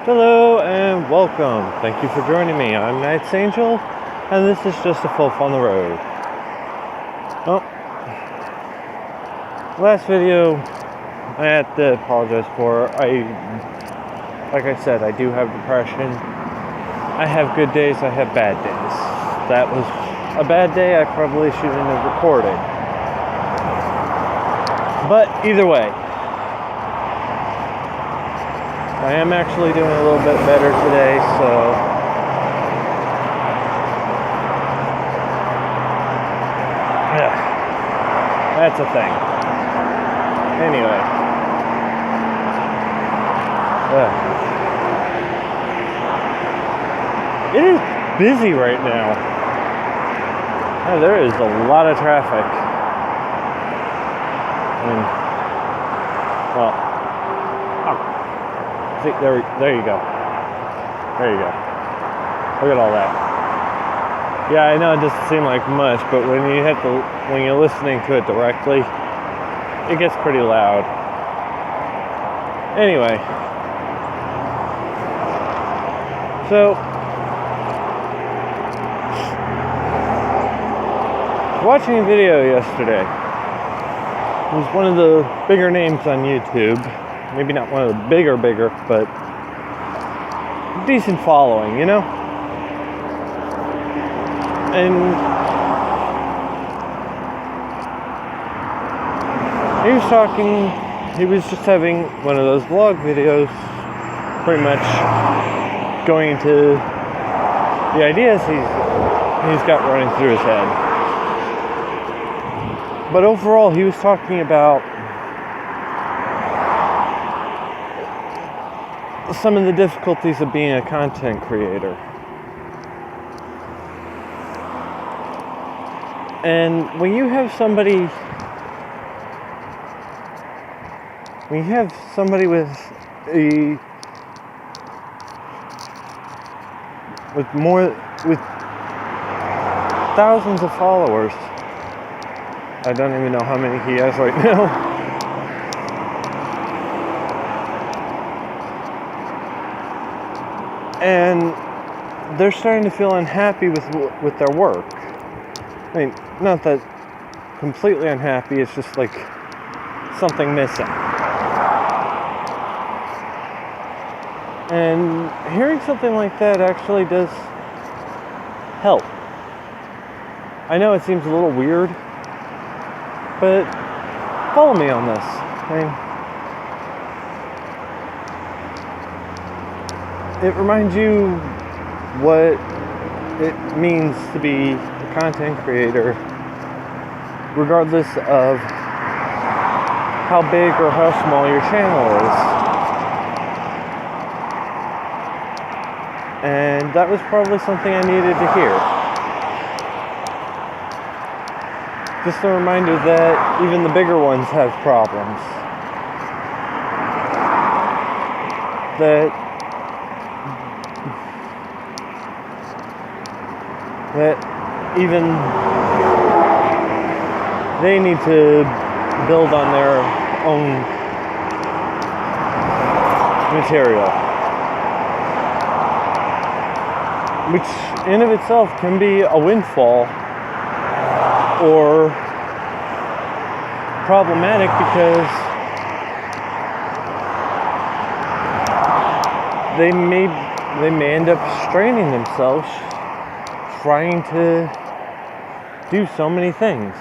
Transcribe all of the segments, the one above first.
Hello and welcome. Thank you for joining me. I'm Knight's Angel, and this is just a folf on the road. Well, last video I have to apologize for. Like I said, I do have depression. I have good days, I have bad days. That was a bad day. I probably shouldn't have recorded. But either way, I am actually doing a little bit better today, so yeah, that's a thing. Anyway, it is busy right now. There is a lot of traffic. See, there you go. There you go. Look at all that. Yeah, I know it doesn't seem like much, but when you're listening to it directly, it gets pretty loud. Anyway, so watching a video yesterday. It was one of the bigger names on YouTube. Maybe not one of the bigger, but decent following, you know? And he was just having one of those vlog videos, pretty much going into the ideas he's got running through his head. But overall, he was talking about some of the difficulties of being a content creator. And when you have somebody with thousands of followers, I don't even know how many he has right now. And they're starting to feel unhappy with their work. I mean, not that completely unhappy, it's just like something missing. And hearing something like that actually does help. I know it seems a little weird, but follow me on this. I mean, it reminds you what it means to be a content creator, regardless of how big or how small your channel is. And that was probably something I needed to hear. Just a reminder that even the bigger ones have problems. That even they need to build on their own material, which in of itself can be a windfall or problematic, because they may end up straining themselves trying to do so many things.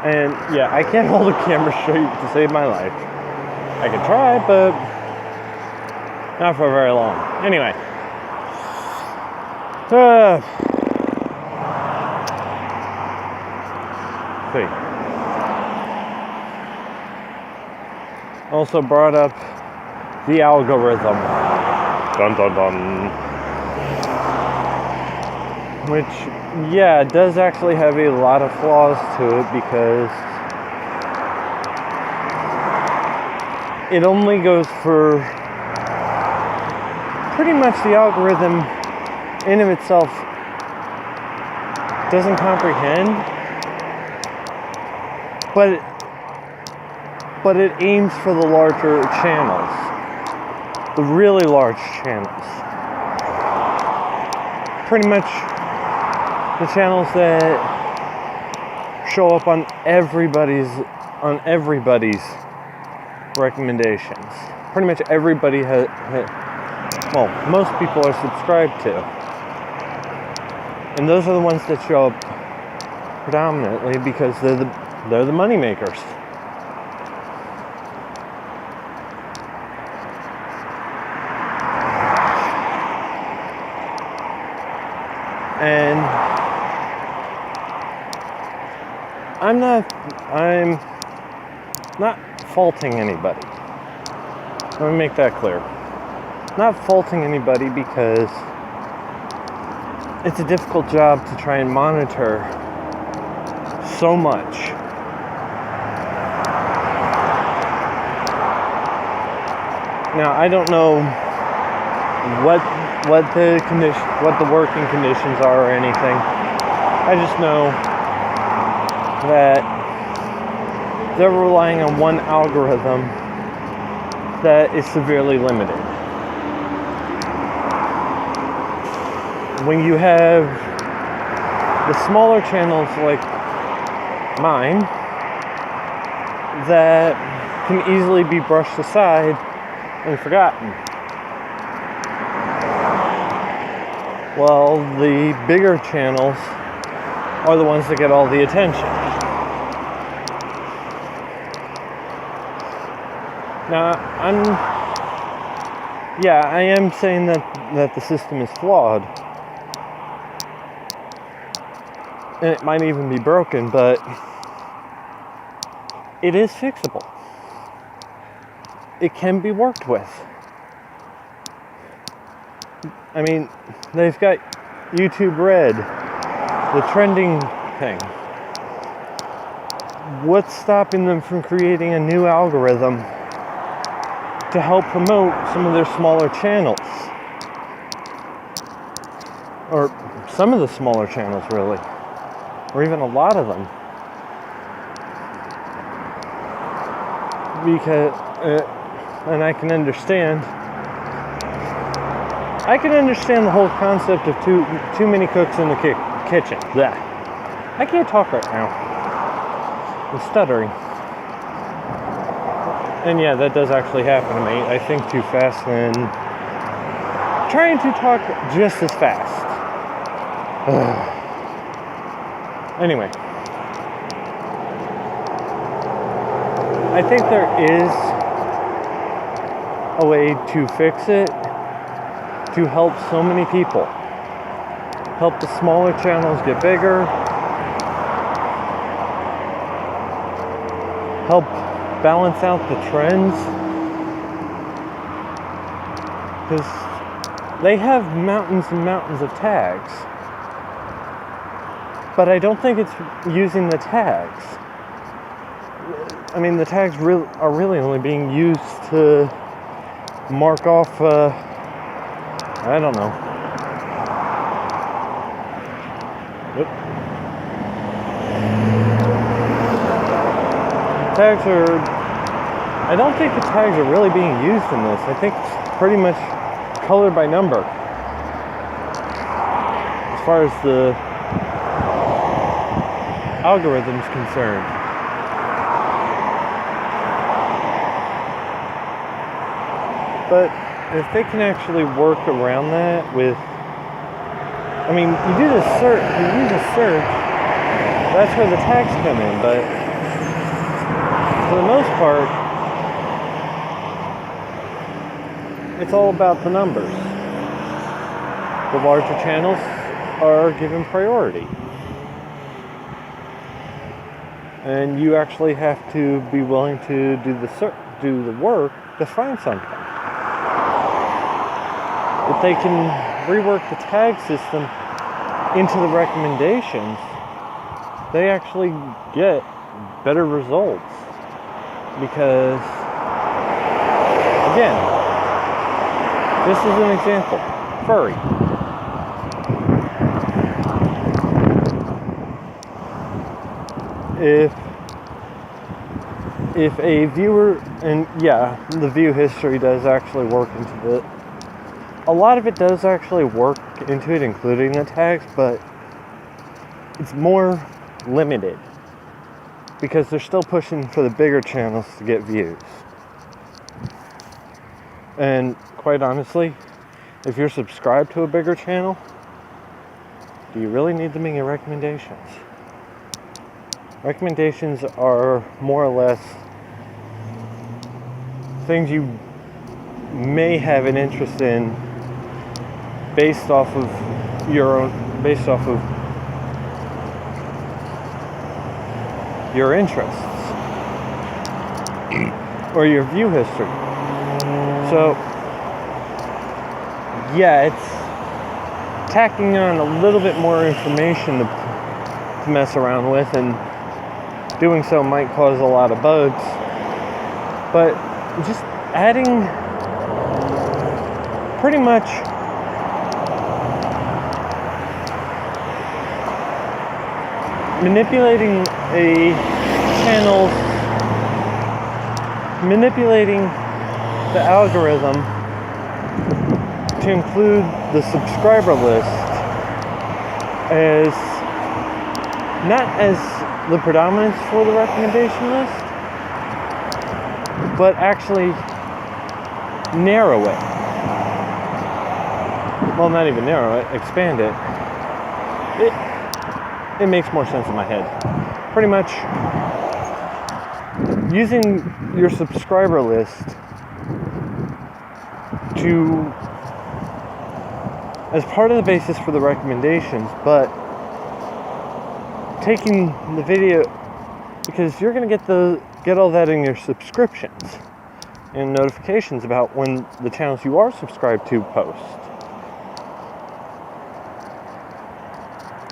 And yeah, I can't hold a camera straight to save my life. I can try, but not for very long. Anyway. See. Also brought up the algorithm. Dun dun dun. Which, yeah, does actually have a lot of flaws to it, because it only goes for pretty much the algorithm in of itself doesn't comprehend, but it aims for the larger channels. the really large channels. Pretty much the channels that show up on everybody's recommendations. Pretty much everybody well, most people are subscribed to. And those are the ones that show up predominantly because they're the money makers. And I'm not faulting anybody. Let me make that clear. Not faulting anybody because it's a difficult job to try and monitor so much. Now, I don't know what the working conditions are or anything. I just know that they're relying on one algorithm that is severely limited. When you have the smaller channels like mine that can easily be brushed aside and forgotten. Well, the bigger channels are the ones that get all the attention. Now, I am saying that the system is flawed. And it might even be broken, but it is fixable. It can be worked with. I mean, they've got YouTube Red, the trending thing. What's stopping them from creating a new algorithm to help promote some of their smaller channels? Or some of the smaller channels, really. Or even a lot of them. Because, and I can understand the whole concept of too many cooks in the kitchen. Blah. I can't talk right now. I'm stuttering. And yeah, that does actually happen to me. I think too fast and trying to talk just as fast. Anyway. I think there is a way to fix it to help so many people. Help the smaller channels get bigger. Help balance out the trends. Because they have mountains and mountains of tags. But I don't think it's using the tags. I mean, the tags are really only being used to mark off, I don't know. Yep. I don't think the tags are really being used in this. I think it's pretty much color by number. As far as the algorithm's concerned. But if they can actually work around that with, I mean, you use a search, that's where the tags come in, but for the most part, it's all about the numbers. The larger channels are given priority. And you actually have to be willing to do the work to find something. If they can rework the tag system into the recommendations, they actually get better results. Because, again, this is an example. Furry. If if a viewer, and yeah, the view history does actually work into it. A lot of it does actually work into it, including the tags, but it's more limited because they're still pushing for the bigger channels to get views. And quite honestly, if you're subscribed to a bigger channel, do you really need to make your recommendations? Recommendations are more or less things you may have an interest in based off of your interests or your view history. So yeah, it's tacking on a little bit more information to mess around with, and doing so might cause a lot of bugs, but just adding pretty much manipulating the algorithm to include the subscriber list as not as the predominance for the recommendation list, but actually narrow it. Well, not even narrow it, expand it. It makes more sense in my head. Pretty much using your subscriber list as part of the basis for the recommendations, but taking the video, because you're going to get all that in your subscriptions and notifications about when the channels you are subscribed to post.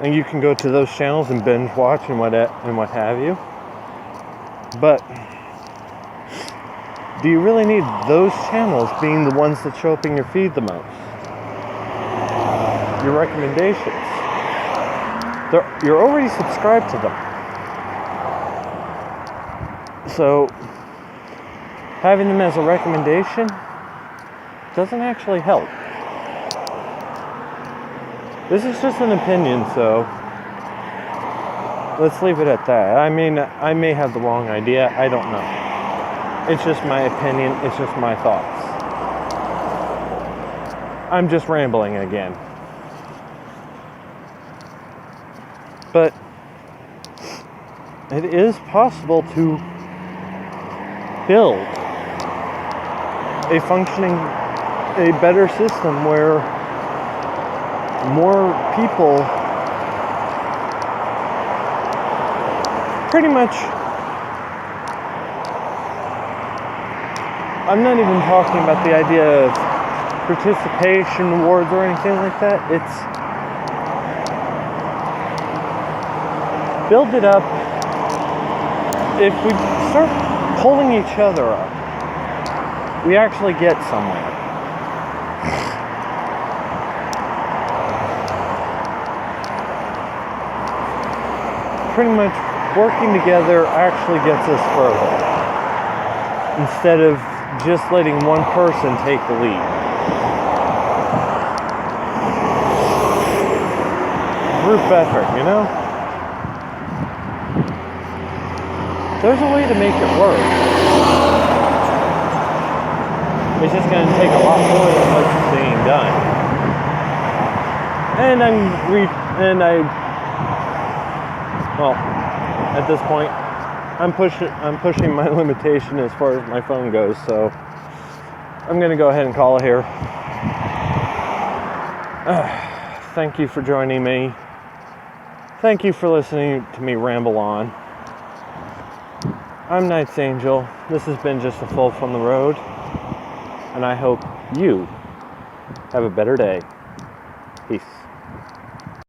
And you can go to those channels and binge watch and what have you. But do you really need those channels being the ones that show up in your feed the most? Your recommendations. You're already subscribed to them. So having them as a recommendation doesn't actually help. This is just an opinion, so let's leave it at that. I mean, I may have the wrong idea. I don't know. It's just my opinion. It's just my thoughts. I'm just rambling again. But it is possible to build a better system where more people pretty much, I'm not even talking about the idea of participation awards or anything like that. It's build it up. If we start pulling each other up, we actually get somewhere. Pretty much working together actually gets us further, instead of just letting one person take the lead. Group effort, you know? There's a way to make it work. It's just going to take a lot more than what's being done. Well, at this point, I'm pushing my limitation as far as my phone goes, so I'm going to go ahead and call it here. Thank you for joining me. Thank you for listening to me ramble on. I'm Knight's Angel. This has been just a folf on the road, and I hope you have a better day. Peace.